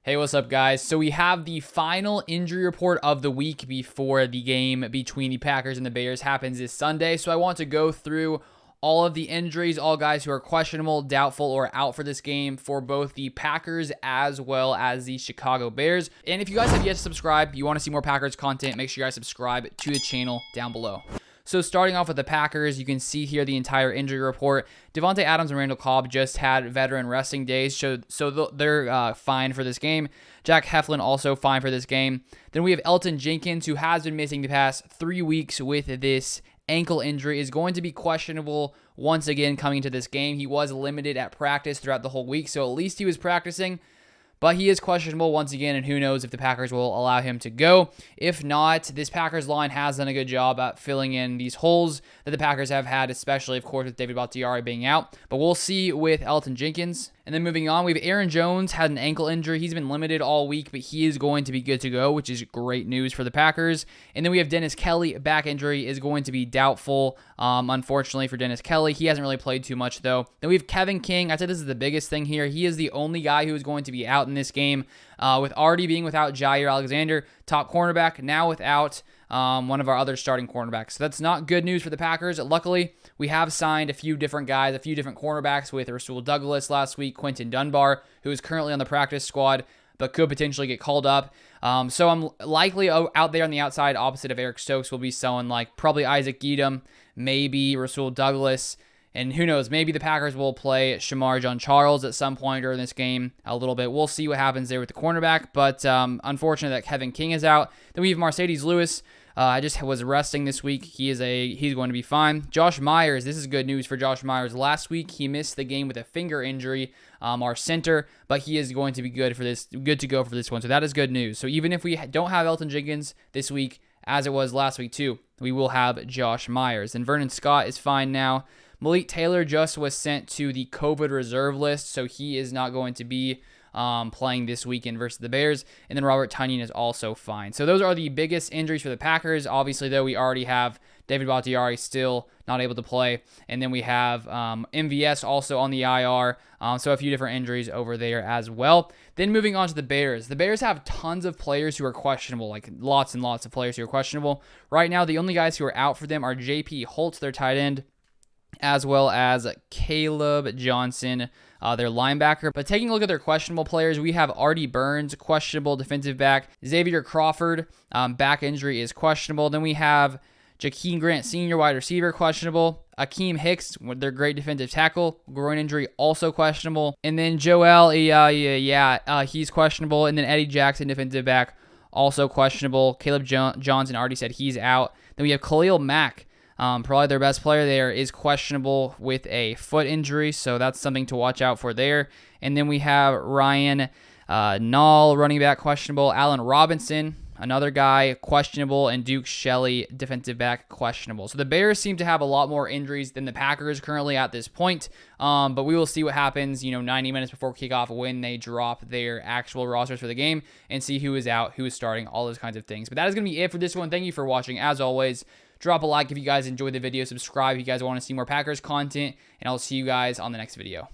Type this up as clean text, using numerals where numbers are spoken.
Hey, what's up, guys? So we have the final injury report of the week before the game between the Packers and the Bears happens this Sunday. So I want to go through all of the injuries, all guys who are questionable, doubtful, or out for this game for both the Packers as well as the Chicago Bears. And if you guys have yet to subscribe, you want to see more Packers content, make sure you guys subscribe to the channel down below. So starting off with the Packers, you can see here the entire injury report. Davante Adams and Randall Cobb just had veteran resting days, so they're fine for this game. Jack Heflin also fine for this game. Then we have Elgton Jenkins, who has been missing the past 3 weeks with this ankle injury, is going to be questionable once again coming into this game. He was limited at practice throughout the whole week, so at least he was practicing. But he is questionable once again, and who knows if the Packers will allow him to go. If not, this Packers line has done a good job at filling in these holes that the Packers have had, especially, of course, with David Bakhtiari being out. But we'll see with Elgton Jenkins. And then moving on, we have Aaron Jones, had an ankle injury. He's been limited all week, but he is going to be good to go, which is great news for the Packers. And then we have Dennis Kelly, back injury is going to be doubtful, unfortunately, for Dennis Kelly. He hasn't really played too much, though. Then we have Kevin King. I'd say this is the biggest thing here. He is the only guy who is going to be out in this game, with already being without Jair Alexander, top cornerback, now without one of our other starting cornerbacks. So that's not good news for the Packers. Luckily, we have signed a few different guys, a few different cornerbacks with Rasul Douglas last week, Quentin Dunbar, who is currently on the practice squad, but could potentially get called up. So I'm likely out there on the outside, opposite of Eric Stokes, will be someone like probably Isaac Giedem, maybe Rasul Douglas, and who knows, maybe the Packers will play Shamar Jean-Charles at some point during this game a little bit. We'll see what happens there with the cornerback, but unfortunate that Kevin King is out. Then we have Mercedes Lewis. I just was resting this week. He's going to be fine. Josh Myers, this is good news for Josh Myers. Last week, he missed the game with a finger injury, our center, but he is going to be good to go for this one. So that is good news. So even if we don't have Elgton Jenkins this week, as it was last week too, we will have Josh Myers. And Vernon Scott is fine now. Malik Taylor just was sent to the COVID reserve list, so he is not going to be playing this weekend versus the Bears. And then Robert Tonyan is also fine. So those are the biggest injuries for the Packers. Obviously, though, we already have David Bakhtiari still not able to play. And then we have MVS also on the IR. So a few different injuries over there as well. Then moving on to the Bears. The Bears have tons of players who are questionable, like lots and lots of players who are questionable. Right now, the only guys who are out for them are J.P. Holtz, their tight end, as well as Caleb Johnson, their linebacker. But taking a look at their questionable players, we have Artie Burns, questionable defensive back. Xavier Crawford, back injury is questionable. Then we have Jakeem Grant, senior wide receiver, questionable. Akeem Hicks, their great defensive tackle, groin injury, also questionable. And then Joel, he's questionable. And then Eddie Jackson, defensive back, also questionable. Caleb Johnson already said he's out. Then we have Khalil Mack. Probably their best player there is questionable with a foot injury, so that's something to watch out for there. And then we have Ryan Nall, running back, questionable. Allen Robinson, another guy, questionable. And Duke Shelley, defensive back, questionable. So the Bears seem to have a lot more injuries than the Packers currently at this point, but we will see what happens 90 minutes before kickoff when they drop their actual rosters for the game and see who is out, who is starting, all those kinds of things. But that is going to be it for this one. Thank you for watching. As always, drop a like if you guys enjoyed the video. Subscribe if you guys want to see more Packers content. And I'll see you guys on the next video.